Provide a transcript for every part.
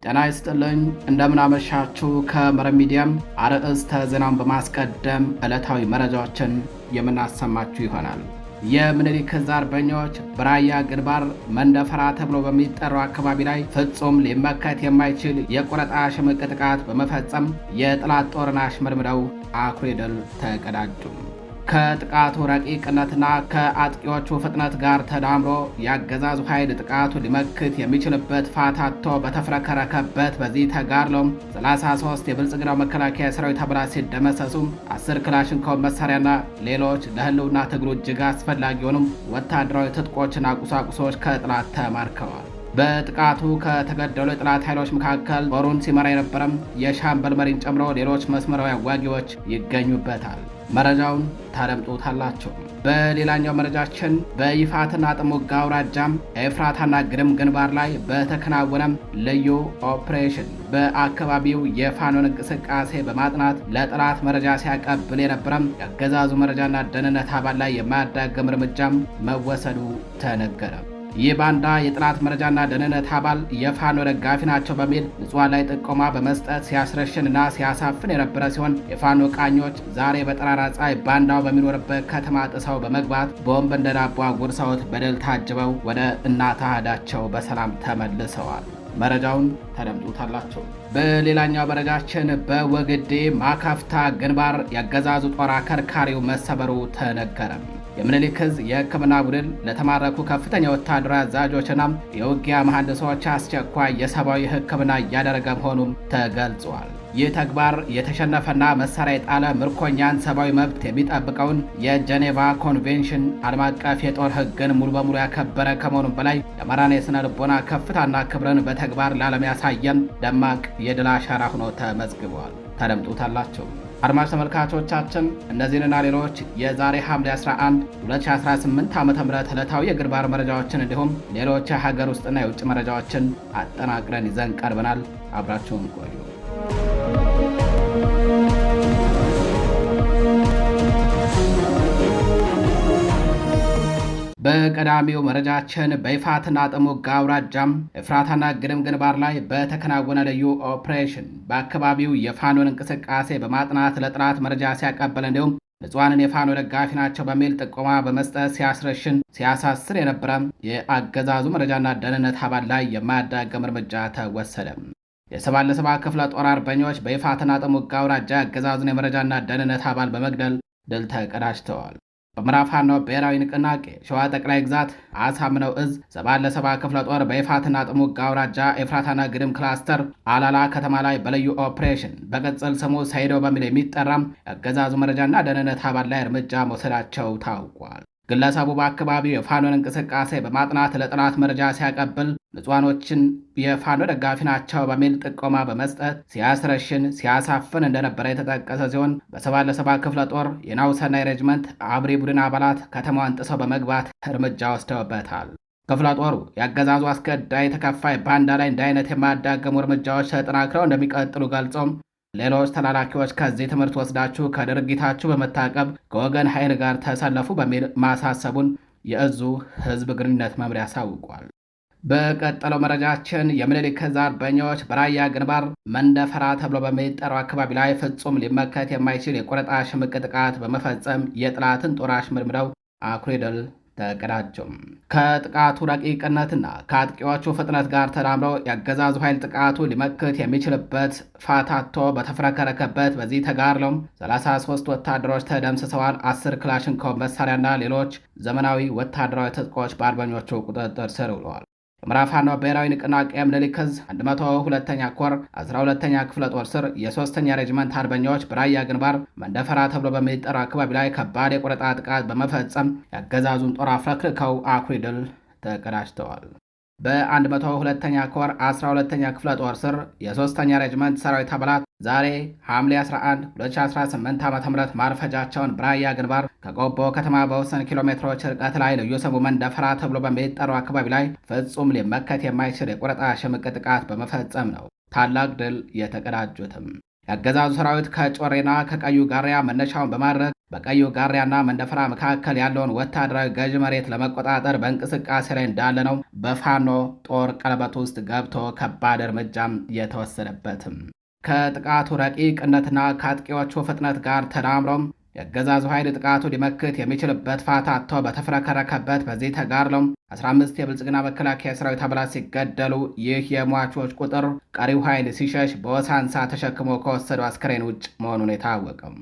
ጤና ይስጥልኝ እንደምን አመሻችሁ። ከመረብ ሚዲያም አርዕስተ ዜናውን በማስቀደም ዕለታዊ መረጃዎችን የምናሰማችሁ ይሆናል። የምኒልክ ዕዝ አርበኞች በራያ ግንባር መንደፈራ ተብሎ በሚጠራው አካባቢ ላይ ፍጹም ሊመከት የማይችል የቆረጣ ሽምቅ ጥቃት በመፈጸም የጠላት ጦርን አሽመድምደው አኩሪ ድል ተቀዳጁ። ከጥቃቱ ረቂቅነትና ከአጥቂዎቹ ፍጥነት ጋር ተዳምሮ የአገዛዙ ኃይል ጥቃቱ ሊመክት የሚችልበት ፋታቶ በተፍረከረከበት በዚህ ተጋድሎም 33 የብልጽግናው መከላከያ ሰራዊት አባላት ሲደመሰሱ 10 ክላሽንኮቭ መሳሪያና ሌሎች ለህልውና ትግሉ እጅግ አስፈላጊ የሆኑም ወታደራዊ ትጥቆችና ቁሳቁሶች ከጠላት ተማርከዋል። በጥቃቱ ከተገደሉ የጠላት ኃይሎች መካከል ጦሩን ሲመራ የነበረም የሻምበል መሪን ጨምሮ ሌሎች መስመራዊ አዋጊዎች ይገኙበታል። መረጃውን ታደምጡታላችሁ። በሌላኛው መረጃችን በይፋትና ጥሙጋ አውራጃም ኤፍራታና ግድም ግንባር ላይ በተከናወነም ልዩ ኦፕሬሽን በአካባቢው የፋኖን እንቅስቃሴ በማጥናት ለጠላት መረጃ ሲያቀብል የነበረም የአገዛዙ መረጃና ደህንነት አባል ላይ የማያዳግም እርምጃም መወሰዱ ተነገረ። ይህ ባንዳ የጠላት መረጃና ደህንነት አባል የፋኖ ደጋፊ ናቸው በሚል ንጹሃን ላይ ጥቆማ በመስጠት ሲያስረሽንና ሲያሳፍን የነበረ ሲሆን የፋኖ ቃኞች ዛሬ በጠራራ ፀሐይ ባንዳው በሚኖርበት ከተማ ጥሰው በመግባት ቦምብ እንደ ዳቦ አጉርሰውት በድል ታጅበው ወደ እናት አህዳቸው በሰላም ተመልሰዋል። መረጃውን ተደምጡታላችሁ። በሌላኛው መረጃችን በወግዴ ማካፍታ ግንባር ያገዛዙ ጦር አከርካሪው መሰበሩ ተነገረ። የምኒልክ ዕዝ የሕክምና ቡድን ለተማረኩ ከፍተኛ ወታደራዊ አዛዦችና የውጊያ መሐንዲሶች አስቸኳይ የሰብአዊ ሕክምና እያደረገ መሆኑም ተገልጿል። ይህ ተግባር የተሸነፈና መሳሪያ የጣለ ምርኮኛን ሰብአዊ መብት የሚጠብቀውን የጀኔቫ ኮንቬንሽን ዓለም አቀፍ የጦር ሕግን ሙሉ በሙሉ ያከበረ ከመሆኑም በላይ የአማራን የሥነ ልቦና ከፍታና ክብርን በተግባር ለዓለም ያሳየን ደማቅ የድል አሻራ ሆኖ ተመዝግቧል። ተደምጡታላችሁ። አድማጭ ተመልካቾቻችን እነዚህንና ሌሎች የዛሬ ሐምሌ 11 2018 ዓ.ም ዕለታዊ የግንባር መረጃዎችን እንዲሁም ሌሎች የሀገር ውስጥና የውጭ መረጃዎችን አጠናቅረን ይዘን ቀርበናል። አብራችሁን ቆዩ። በቀዳሚው መረጃችን በይፋትና ጥሙጋ አውራጃም ኤፍራታና ግድም ግንባር ላይ በተከናወነ ልዩ ኦፕሬሽን በአካባቢው የፋኖን እንቅስቃሴ በማጥናት ለጠላት መረጃ ሲያቀበል እንዲሁም ንጹሃንን የፋኖ ደጋፊ ናቸው በሚል ጥቆማ በመስጠት ሲያስረሽን ሲያሳስር የነበረ የአገዛዙ መረጃና ደህንነት አባል ላይ የማያዳግም እርምጃ ተወሰደ። የ77 ክፍለ ጦር አርበኞች በይፋትና ጥሙጋ አውራጃ የአገዛዙን የመረጃና ደህንነት አባል በመግደል ድል ተቀዳጅተዋል። በምዕራብ ፋኖ ብሔራዊ ንቅናቄ ሸዋ ጠቅላይ ግዛት አሳምነው ዕዝ 77 ክፍለ ጦር በይፋትና ጥሙጋ አውራጃ ኤፍራታና ግድም ክላስተር አላላ ከተማ ላይ በልዩ ኦፕሬሽን በቅጽል ስሙ ሰይዶ በሚል የሚጠራም የአገዛዙ መረጃና ደህንነት አባል ላይ እርምጃ መውሰዳቸው ታውቋል። ግለሰቡ በአካባቢው የፋኖን እንቅስቃሴ በማጥናት ለጠላት መረጃ ሲያቀብል ንጹሃኖችን የፋኖ ደጋፊ ናቸው በሚል ጥቆማ በመስጠት ሲያስረሽን ሲያሳፍን እንደነበረ የተጠቀሰ ሲሆን በ77 ክፍለ ጦር የናውሰናይ ሬጅመንት አብሪ ቡድን አባላት ከተማዋን ጥሰው በመግባት እርምጃ ወስደውበታል። ክፍለ ጦሩ የአገዛዙ አስገዳይ ተከፋይ ባንዳ ላይ እንዲህ አይነት የማያዳግሙ እርምጃዎች ተጠናክረው እንደሚቀጥሉ ገልጾም ሌሎች ተላላኪዎች ከዚህ ትምህርት ወስዳችሁ ከድርጊታችሁ በመታቀብ ከወገን ኃይል ጋር ተሰለፉ በሚል ማሳሰቡን የዕዙ ሕዝብ ግንኙነት መምሪያ አሳውቋል። በቀጠለው መረጃችን የምኒልክ ዕዝ አርበኞች በራያ ግንባር መንደፈራ ተብሎ በሚጠራው አካባቢ ላይ ፍጹም ሊመከት የማይችል የቆረጣ ሽምቅ ጥቃት በመፈጸም የጠላትን ጦር አሽመድምደው አኩሪ ድል ተቀዳጁም። ከጥቃቱ ረቂቅነትና ከአጥቂዎቹ ፍጥነት ጋር ተዳምሮ የአገዛዙ ኃይል ጥቃቱ ሊመክት የሚችልበት ፋታቶ በተፍረከረከበት በዚህ ተጋድሎም 33 ወታደሮች ተደምስሰዋል። 10 ክላሽንኮቭ መሳሪያና ሌሎች ዘመናዊ ወታደራዊ ትጥቆች በአርበኞቹ ቁጥጥር ስር ውለዋል። የምዕራብ ፋኖ ብሔራዊ ንቅናቄ ምኒልክ ዕዝ 102ኛ ኮር 12ኛ ክፍለ ጦር ስር የ3ኛ ሬጅመንት አርበኞች በራያ ግንባር መንደፈራ ተብሎ በሚጠራው አካባቢ ላይ ከባድ የቆረጣ ጥቃት በመፈጸም የአገዛዙን ጦር አፍረክርከው አኩሪ ድል ተቀዳጅተዋል። በ102ኛ ኮር 12ኛ ክፍለ ጦር ስር የ3ኛ ሬጅመንት ሰራዊት አባላት ዛሬ ሐምሌ 11 2018 ዓ.ም ማርፈጃቸውን በራያ ግንባር ከቆቦ ከተማ በወሰን ኪሎ ሜትሮች ርቀት ላይ ልዩ ስሙ መንደፈራ ተብሎ በሚጠራው አካባቢ ላይ ፍጹም ሊመከት የማይችል የቆረጣ ሽምቅ ጥቃት በመፈጸም ነው ታላቅ ድል የተቀዳጁትም። የአገዛዙ ሰራዊት ከጮሬና ከቀዩ ጋሪያ መነሻውን በማድረግ በቀዩ ጋሪያና መንደፈራ መካከል ያለውን ወታደራዊ ገዥ መሬት ለመቆጣጠር በእንቅስቃሴ ላይ እንዳለ ነው በፋኖ ጦር ቀለበት ውስጥ ገብቶ ከባድ እርምጃም የተወሰደበትም። ከጥቃቱ ረቂቅነትና ከአጥቂዎቹ ፍጥነት ጋር ተዳምሮም የአገዛዙ ኃይል ጥቃቱ ሊመክት የሚችልበት ፋታ አጥቶ በተፍረከረከበት በዚህ ተጋድሎም 15 የብልጽግና መከላከያ ሰራዊት አባላት ሲገደሉ ይህ የሟቾች ቁጥር ቀሪው ኃይል ሲሸሽ በወሳንሳ ተሸክሞ ከወሰደው አስከሬን ውጭ መሆኑን የታወቀም።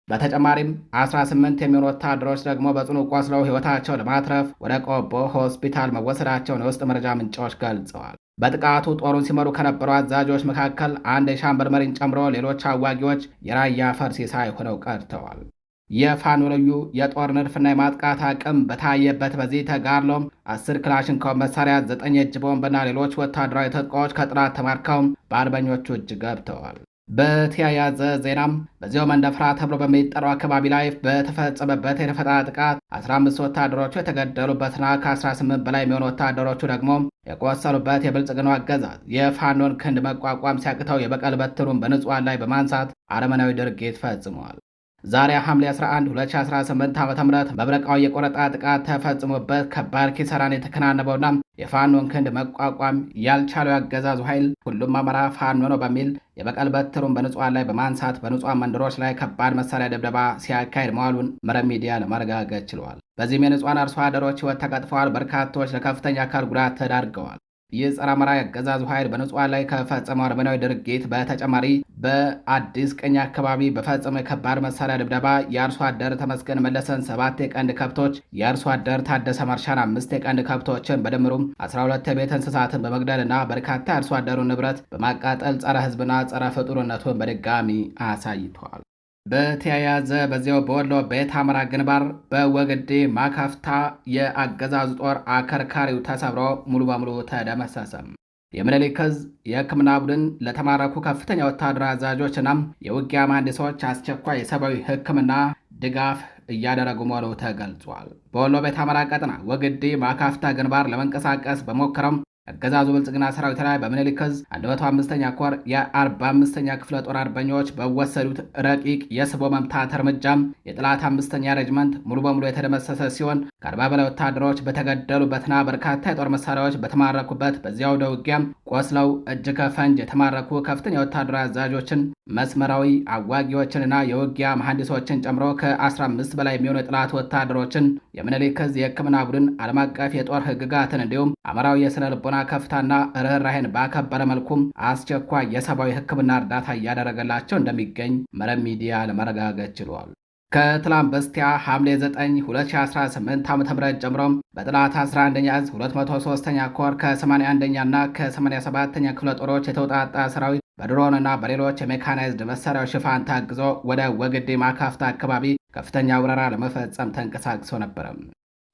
በተጨማሪም 18 የሚሆኑ ወታደሮች ደግሞ በጽኑ ቆስለው ሕይወታቸው ለማትረፍ ወደ ቆቦ ሆስፒታል መወሰዳቸውን የውስጥ መረጃ ምንጮች ገልጸዋል። በጥቃቱ ጦሩን ሲመሩ ከነበሩ አዛዦች መካከል አንድ የሻምበል መሪን ጨምሮ ሌሎች አዋጊዎች የራያ ፈርሲሳይ ሆነው ቀርተዋል። የፋኖ ልዩ የጦር ንድፍና የማጥቃት አቅም በታየበት በዚህ ተጋድሎም 10 ክላሽንኮቭ መሳሪያ፣ 9 የእጅ ቦምብና ሌሎች ወታደራዊ ትጥቆች ከጠላት ተማርከው በአርበኞቹ እጅ ገብተዋል። በተያያዘ ዜናም በዚያው መንደፍራ ተብሎ በሚጠራው አካባቢ ላይ በተፈጸመበት የደፈጣ ጥቃት 15 ወታደሮቹ የተገደሉበትና ከ18 በላይ የሚሆኑ ወታደሮቹ ደግሞ የቆሰሉበት የብልጽግናው አገዛዝ የፋኖን ክንድ መቋቋም ሲያቅተው የበቀል በትሩን በንጹሐን ላይ በማንሳት አረመናዊ ድርጊት ፈጽመዋል። ዛሬ ሐምሌ 11 2018 ዓ.ም መብረቃዊ የቆረጣ ጥቃት ተፈጽሞበት ከባድ ኪሳራን የተከናነበውና የፋኖን ክንድ መቋቋም ያልቻለው ያገዛዙ ኃይል ሁሉም አማራ ፋኖ ነው በሚል የበቀል በትሩን በንጹሐን ላይ በማንሳት በንጹሐን መንደሮች ላይ ከባድ መሳሪያ ድብደባ ሲያካሄድ መዋሉን መረብ ሚዲያ ለማረጋገጥ ችሏል። በዚህም የንጹሐን አርሶ አደሮች ሕይወት ተቀጥፈዋል፣ በርካቶች ለከፍተኛ አካል ጉዳት ተዳርገዋል። ይህ ጸረ አማራ የአገዛዙ ኃይል በንጹሐን ላይ ከፈጸመው አረመናዊ ድርጊት በተጨማሪ በአዲስ ቀኝ አካባቢ በፈጸመ ከባድ መሳሪያ ድብደባ የአርሶ አደር ተመስገን መለሰን 7 የቀንድ ከብቶች፣ የአርሶ አደር ታደሰ ማርሻን 5 የቀንድ ከብቶችን በድምሩም 12 የቤት እንስሳትን በመግደልና በርካታ የአርሶ አደሩን ንብረት በማቃጠል ጸረ ሕዝብና ጸረ ፍጡርነቱን በድጋሚ አሳይቷል። በተያያዘ በዚያው በወሎ ቤት አማራ ግንባር በወግዴ ማካፍታ የአገዛዙ ጦር አከርካሪው ተሰብሮ ሙሉ በሙሉ ተደመሰሰም። የምኒልክ ዕዝ የሕክምና ቡድን ለተማረኩ ከፍተኛ ወታደራዊ አዛዦችና የውጊያ መሐንዲሶች አስቸኳይ የሰብአዊ ሕክምና ድጋፍ እያደረጉ መሆኑ ተገልጿል። በወሎ ቤት አማራ ቀጠና ወግዴ ማካፍታ ግንባር ለመንቀሳቀስ በሞከረም አገዛዙ ብልጽግና ሰራዊት ላይ በምኒልክ ዕዝ 105ኛ ኮር የ45ኛ ክፍለ ጦር አርበኞች በወሰዱት ረቂቅ የስቦ መምታት እርምጃም የጠላት 5ኛ ሬጅመንት ሙሉ በሙሉ የተደመሰሰ ሲሆን ከ40 በላይ ወታደሮች በተገደሉበትና በርካታ የጦር መሳሪያዎች በተማረኩበት በዚያው ውጊያም ቆስለው እጅ ከፈንጅ የተማረኩ ከፍተኛ ወታደራዊ አዛዦችን፣ መስመራዊ አዋጊዎችንና የውጊያ መሐንዲሶችን ጨምሮ ከ15 በላይ የሚሆኑ የጠላት ወታደሮችን የምኒልክ ዕዝ የሕክምና ቡድን ዓለም አቀፍ የጦር ሕግጋትን እንዲሁም አማራዊ የስነ ልቦና ከፍታና ርኅራኄን ባከበረ መልኩም አስቸኳይ የሰብአዊ ሕክምና እርዳታ እያደረገላቸው እንደሚገኝ መረብ ሚዲያ ለመረጋገጥ ችሏል። ከትላንት በስቲያ ሐምሌ 9 2018 ዓ.ም ጀምሮም በጠላት 11ኛ ዕዝ 203ኛ ኮር ከ81ኛ እና ከ87ኛ ክፍለ ጦሮች የተውጣጣ ሰራዊት በድሮንና በሌሎች የሜካናይዝድ መሳሪያዎች ሽፋን ታግዞ ወደ ወግዴ ማካፍታ አካባቢ ከፍተኛ ወረራ ለመፈጸም ተንቀሳቅሶ ነበረ።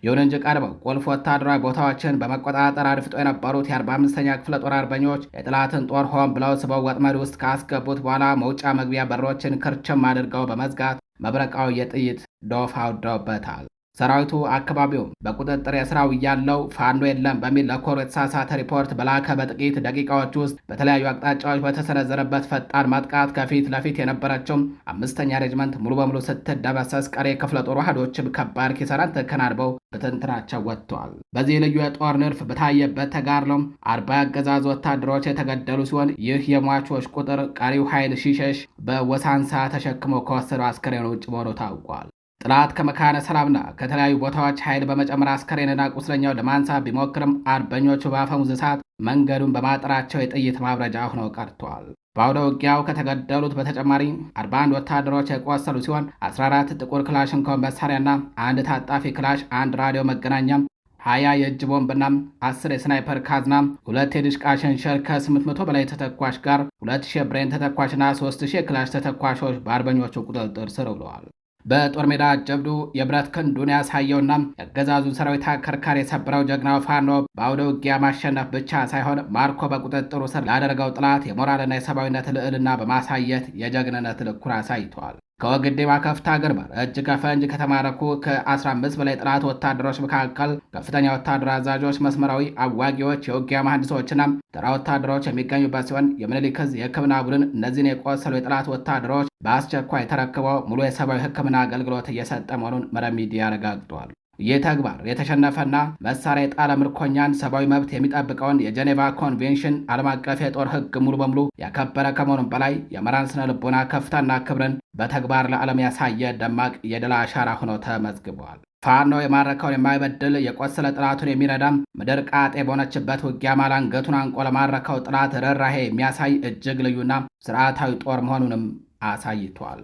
ይሁን እንጂ ቀድመው ቁልፍ ወታደራዊ ቦታዎችን በመቆጣጠር አድፍጦ የነበሩት የ45ኛ ክፍለ ጦር አርበኞች የጠላትን ጦር ሆን ብለው ስበው ወጥመድ ውስጥ ካስገቡት በኋላ መውጫ መግቢያ በሮችን ክርችም አድርገው በመዝጋት መብረቃዊ የጥይት ዶፍ አውርደውበታል። ሰራዊቱ አካባቢው በቁጥጥር የስራው እያለው ፋኖ የለም በሚል ለኮሩ የተሳሳተ ሪፖርት በላከ በጥቂት ደቂቃዎች ውስጥ በተለያዩ አቅጣጫዎች በተሰነዘረበት ፈጣን ማጥቃት ከፊት ለፊት የነበረችው 5ኛ ሬጅመንት ሙሉ በሙሉ ስትደመሰስ፣ ቀሪ ክፍለ ጦር ዋህዶችም ከባድ ኪሳራን ተከናንበው በትንትናቸው ወጥተዋል። በዚህ ልዩ የጦር ንድፍ በታየበት ተጋድሎም 40 የአገዛዙ ወታደሮች የተገደሉ ሲሆን ይህ የሟቾች ቁጥር ቀሪው ኃይል ሲሸሽ በወሳንሳ ተሸክሞ ከወሰደው አስከሬን ውጭ መሆኑ ታውቋል። ጠላት ከመካነ ሰላምና ከተለያዩ ቦታዎች ኃይል በመጨመር አስከሬንና ቁስለኛው ለማንሳት ቢሞክርም አርበኞቹ በአፈሙዝ እሳት መንገዱን በማጠራቸው የጥይት ማብረጃ ሆነው ቀርተዋል። በአውደ ውጊያው ከተገደሉት በተጨማሪ 41 ወታደሮች የቆሰሉ ሲሆን 14 ጥቁር ክላሽንኮቭ መሳሪያና አንድ ታጣፊ ክላሽ፣ አንድ ራዲዮ መገናኛም 20 የእጅ ቦምብና 10 የስናይፐር ካዝና፣ 2 የድሽቃ ሸንሸል ከ800 በላይ ተተኳሽ ጋር 2000 ብሬን ተተኳሽና 3000 የክላሽ ተተኳሾች በአርበኞቹ ቁጥጥር ስር ውለዋል። በጦር ሜዳ ጀብዱ የብረት ክንዱን ያሳየውና የአገዛዙን ሰራዊት አከርካሪ የሰበረው ጀግናው ፋኖ በአውደ ውጊያ ማሸነፍ ብቻ ሳይሆን ማርኮ በቁጥጥሩ ስር ላደረገው ጠላት የሞራልና የሰብአዊነት ልዕልና በማሳየት የጀግንነት ልኩር አሳይተዋል። ከወግዴባ ከፍታ ግንባር እጅ ከፈንጅ ከተማረኩ ከ15 በላይ ጠላት ወታደሮች መካከል ከፍተኛ ወታደራዊ አዛዦች፣ መስመራዊ አዋጊዎች፣ የውጊያ መሐንዲሶችና ተራ ወታደሮች የሚገኙበት ሲሆን የምኒልክ ዕዝ የሕክምና ቡድን እነዚህን የቆሰሉ የጠላት ወታደሮች በአስቸኳይ ተረክበው ሙሉ የሰብአዊ ሕክምና አገልግሎት እየሰጠ መሆኑን መረብ ሚዲያ አረጋግጧል። ይህ ተግባር የተሸነፈና መሳሪያ የጣለ ምርኮኛን ሰብአዊ መብት የሚጠብቀውን የጄኔቫ ኮንቬንሽን ዓለም አቀፍ የጦር ሕግ ሙሉ በሙሉ ያከበረ ከመሆኑም በላይ የአማራን ስነ ልቦና ከፍታና ክብርን በተግባር ለዓለም ያሳየ ደማቅ የድል አሻራ ሆኖ ተመዝግቧል። ፋኖ የማረከውን የማይበድል የቆሰለ ጥላቱን የሚረዳም ምድር ቃጤ በሆነችበት ውጊያ ማል አንገቱን አንቆ ለማረከው ጥላት ርኅራኄ የሚያሳይ እጅግ ልዩና ስርዓታዊ ጦር መሆኑንም አሳይቷል።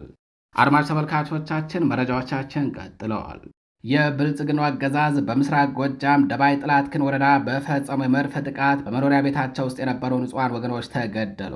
አድማጭ ተመልካቾቻችን መረጃዎቻችን ቀጥለዋል። የብልጽግናው አገዛዝ በምስራቅ ጎጃም ደባይ ጥላትክን ወረዳ በፈጸመው የመድፍ ጥቃት በመኖሪያ ቤታቸው ውስጥ የነበሩ ንጹሐን ወገኖች ተገደሉ።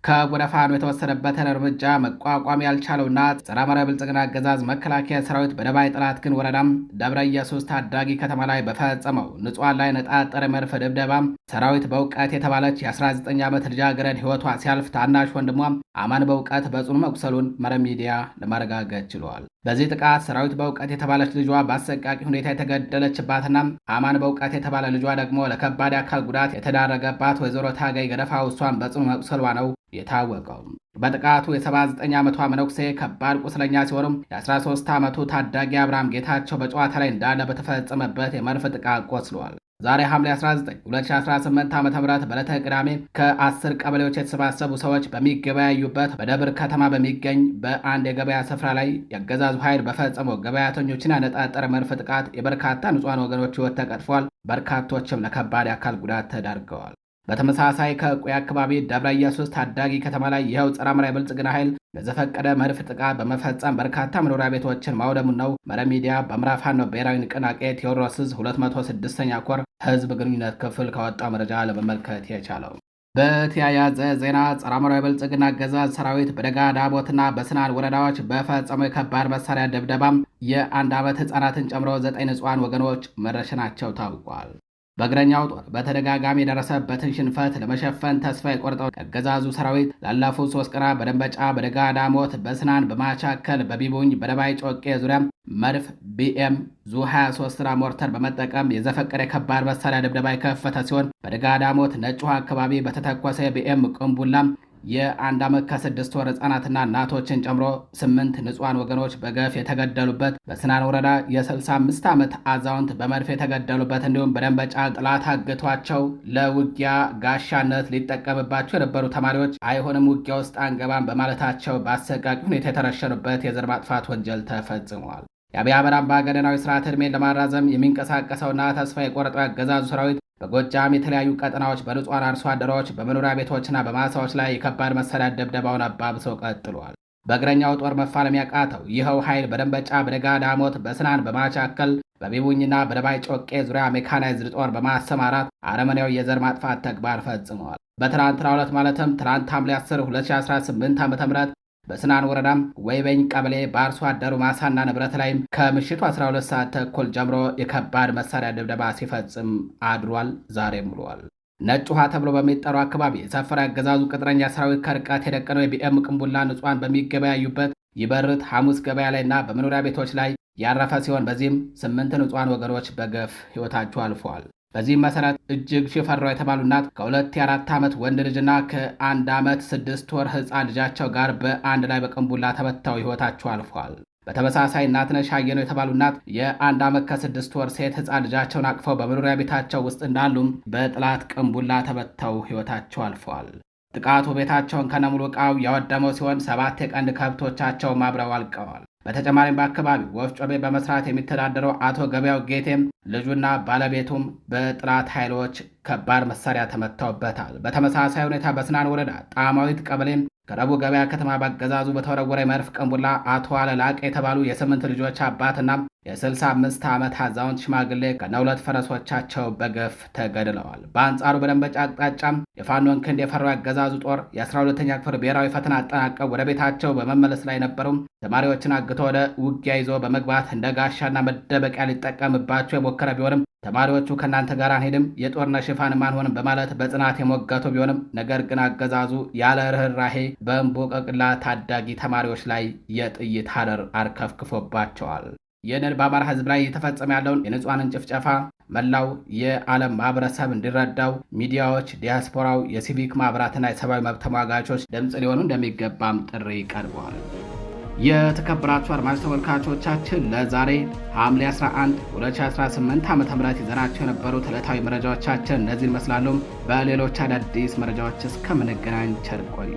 ከወደ ፋኖ የተወሰደበትን እርምጃ መቋቋም ያልቻለውና ጸረ አማራ ብልጽግና አገዛዝ መከላከያ ሰራዊት በደባይ ጥላትክን ወረዳም ደብረ ኢየሱስ ታዳጊ ከተማ ላይ በፈጸመው ንጹሐን ላይ ነጣጠረ መድፍ ድብደባም ሰራዊት በእውቀት የተባለች የ19 ዓመት ልጃገረድ ሕይወቷ ሲያልፍ ታናሽ ወንድሟ አማን በእውቀት በጽኑ መቁሰሉን መረብ ሚዲያ ለማረጋገጥ ችሏል። በዚህ ጥቃት ሰራዊት በእውቀት የተባለች ልጇ በአሰቃቂ ሁኔታ የተገደለችባትና አማን በእውቀት የተባለ ልጇ ደግሞ ለከባድ አካል ጉዳት የተዳረገባት ወይዘሮ ታጋይ ገደፋ እሷን በጽኑ መቁሰሏ ነው የታወቀው። በጥቃቱ የ79 ዓመቷ መነኩሴ ከባድ ቁስለኛ ሲሆኑም የ13 ዓመቱ ታዳጊ አብርሃም ጌታቸው በጨዋታ ላይ እንዳለ በተፈጸመበት የመድፍ ጥቃት ቆስሏል። ዛሬ ሐምሌ 19 2018 ዓ.ም በዕለተ ቅዳሜ ከ10 ቀበሌዎች የተሰባሰቡ ሰዎች በሚገበያዩበት በደብር ከተማ በሚገኝ በአንድ የገበያ ስፍራ ላይ የአገዛዙ ኃይል በፈጸመው ገበያተኞችን ያነጣጠረ መድፍ ጥቃት የበርካታ ንጹሐን ወገኖች ሕይወት ተቀጥፏል። በርካቶችም ለከባድ አካል ጉዳት ተዳርገዋል። በተመሳሳይ ከቁይ አካባቢ ደብረ ኢየሱስ ታዳጊ ከተማ ላይ ይኸው ጸረ አማራ የብልጽግና ኃይል በዘፈቀደ መድፍ ጥቃት በመፈጸም በርካታ መኖሪያ ቤቶችን ማውደሙን ነው መረብ ሚዲያ በአማራ ፋኖ ብሔራዊ ንቅናቄ ቴዎድሮስ ዕዝ 206ኛ ኮር ህዝብ ግንኙነት ክፍል ካወጣው መረጃ ለመመልከት የቻለው። በተያያዘ ዜና ጸረ አማራ የብልጽግና አገዛዝ ሰራዊት በደጋ ዳሞትና በስናን ወረዳዎች በፈጸመው የከባድ መሳሪያ ድብደባም የ1 ዓመት ህጻናትን ጨምሮ 9 ንጹሐን ወገኖች መረሸናቸው ታውቋል። በእግረኛው ጦር በተደጋጋሚ የደረሰበትን ሽንፈት ለመሸፈን ተስፋ የቆርጠው የአገዛዙ ሰራዊት ላለፉት 3 ቀናት በደንበጫ፣ በደጋ ዳሞት፣ በስናን፣ በማቻከል፣ በቢቡኝ፣ በደባይ ጮቄ ዙሪያ መድፍ፣ ቢኤም፣ ዙ 23 ሞርተር በመጠቀም የዘፈቀደ የከባድ መሳሪያ ድብደባ የከፈተ ሲሆን በደጋ ዳሞት ነጭ ውሃ አካባቢ በተተኮሰ ቢኤም ቅንቡላም የ1 ዓመት ከ6 ወር ህጻናትና እናቶችን ጨምሮ 8 ንጹሐን ወገኖች በገፍ የተገደሉበት፣ በስናን ወረዳ የ65 ዓመት አዛውንት በመድፍ የተገደሉበት እንዲሁም በደንበጫ ጥላት አግቷቸው ለውጊያ ጋሻነት ሊጠቀምባቸው የነበሩ ተማሪዎች አይሆንም ውጊያ ውስጥ አንገባም በማለታቸው በአሰቃቂ ሁኔታ የተረሸኑበት የዘር ማጥፋት ወንጀል ተፈጽሟል። የአብይ አህመድ አምባገነናዊ ስርዓት ዕድሜን ለማራዘም የሚንቀሳቀሰውና ተስፋ የቆረጠው ያገዛዙ ሰራዊት በጎጃም የተለያዩ ቀጠናዎች በንጹሐን አርሶ አደሮች በመኖሪያ ቤቶችና በማሳዎች ላይ የከባድ መሳሪያ ድብደባውን አባብሰው ቀጥሏል። በእግረኛው ጦር መፋለም ያቃተው ይኸው ኃይል በደንበጫ፣ በደጋ ዳሞት፣ በስናን፣ በማቻከል፣ በቢቡኝና በደባይ ጮቄ ዙሪያ ሜካናይዝድ ጦር በማሰማራት አረመኔያዊ የዘር ማጥፋት ተግባር ፈጽመዋል። በትናንትናው ዕለት ማለትም ትናንት ሐምሌ 10 2018 ዓ.ም በስናን ወረዳም ወይበኝ ቀበሌ በአርሶ አደሩ ማሳና ንብረት ላይም ከምሽቱ 12 ሰዓት ተኩል ጀምሮ የከባድ መሳሪያ ድብደባ ሲፈጽም አድሯል። ዛሬም ውሏል። ነጭ ውሃ ተብሎ በሚጠራው አካባቢ የሰፈረ ያገዛዙ ቅጥረኛ ሰራዊት ከርቀት የደቀነው የቢኤም ቅንቡላ ንጹሐን በሚገበያዩበት ይበርት ሐሙስ ገበያ ላይና በመኖሪያ ቤቶች ላይ ያረፈ ሲሆን በዚህም 8 ንጹሐን ወገኖች በገፍ ሕይወታቸው አልፈዋል። በዚህም መሰረት እጅግ ሽፈራው የተባሉ እናት ከ2 የ4 ዓመት ወንድ ልጅና ከ1 ዓመት 6 ወር ህፃን ልጃቸው ጋር በአንድ ላይ በቅንቡላ ተመተው ሕይወታቸው አልፏል። በተመሳሳይ እናትነሽ አየነው የተባሉ እናት የ1 ዓመት ከ6 ወር ሴት ህፃን ልጃቸውን አቅፈው በመኖሪያ ቤታቸው ውስጥ እንዳሉም በጥላት ቅንቡላ ተመተው ሕይወታቸው አልፈዋል። ጥቃቱ ቤታቸውን ከነሙሉ ዕቃው ያወደመው ሲሆን 7 የቀንድ ከብቶቻቸውም አብረው አልቀዋል። በተጨማሪም በአካባቢው ወፍጮ ቤት በመስራት የሚተዳደረው አቶ ገበያው ጌቴም ልጁና ባለቤቱም በጥላት ኃይሎች ከባድ መሳሪያ ተመተውበታል። በተመሳሳይ ሁኔታ በስናን ወረዳ ጣማዊት ቀበሌም ከደቡብ ገበያ ከተማ ባገዛዙ በተወረወረ መድፍ ቅንቡላ አቶ አለላቅ የተባሉ የ8 ልጆች አባትና የ65 ዓመት አዛውንት ሽማግሌ ከነ2 ፈረሶቻቸው በገፍ ተገድለዋል። በአንጻሩ በደንበጫ አቅጣጫም የፋኖን ክንድ የፈራው ያገዛዙ ጦር የ12ኛ ክፍል ብሔራዊ ፈተና አጠናቀው ወደ ቤታቸው በመመለስ ላይ ነበሩም ተማሪዎችን አግቶ ወደ ውጊያ ይዞ በመግባት እንደ ጋሻና መደበቂያ ሊጠቀምባቸው የሞከረ ቢሆንም ተማሪዎቹ ከእናንተ ጋር አንሄድም፣ የጦርነት ሽፋንም አንሆንም በማለት በጽናት የሞገቱ ቢሆንም ነገር ግን አገዛዙ ያለ ርኅራሄ በእምቦቀቅላ ታዳጊ ተማሪዎች ላይ የጥይት ሀረር አርከፍክፎባቸዋል። ይህንን በአማራ ሕዝብ ላይ እየተፈጸመ ያለውን የንጹሐንን ጭፍጨፋ መላው የዓለም ማህበረሰብ እንዲረዳው ሚዲያዎች፣ ዲያስፖራው፣ የሲቪክ ማህበራትና የሰብአዊ መብት ተሟጋቾች ድምፅ ሊሆኑ እንደሚገባም ጥሪ ቀርበዋል። የተከበራችሁ አድማጭ ተመልካቾቻችን ለዛሬ ሐምሌ 11 2018 ዓ.ም ይዘናቸው የነበሩት ዕለታዊ መረጃዎቻችን እነዚህን ይመስላሉ። በሌሎች አዳዲስ መረጃዎች እስከምንገናኝ ቸር ቆዩ።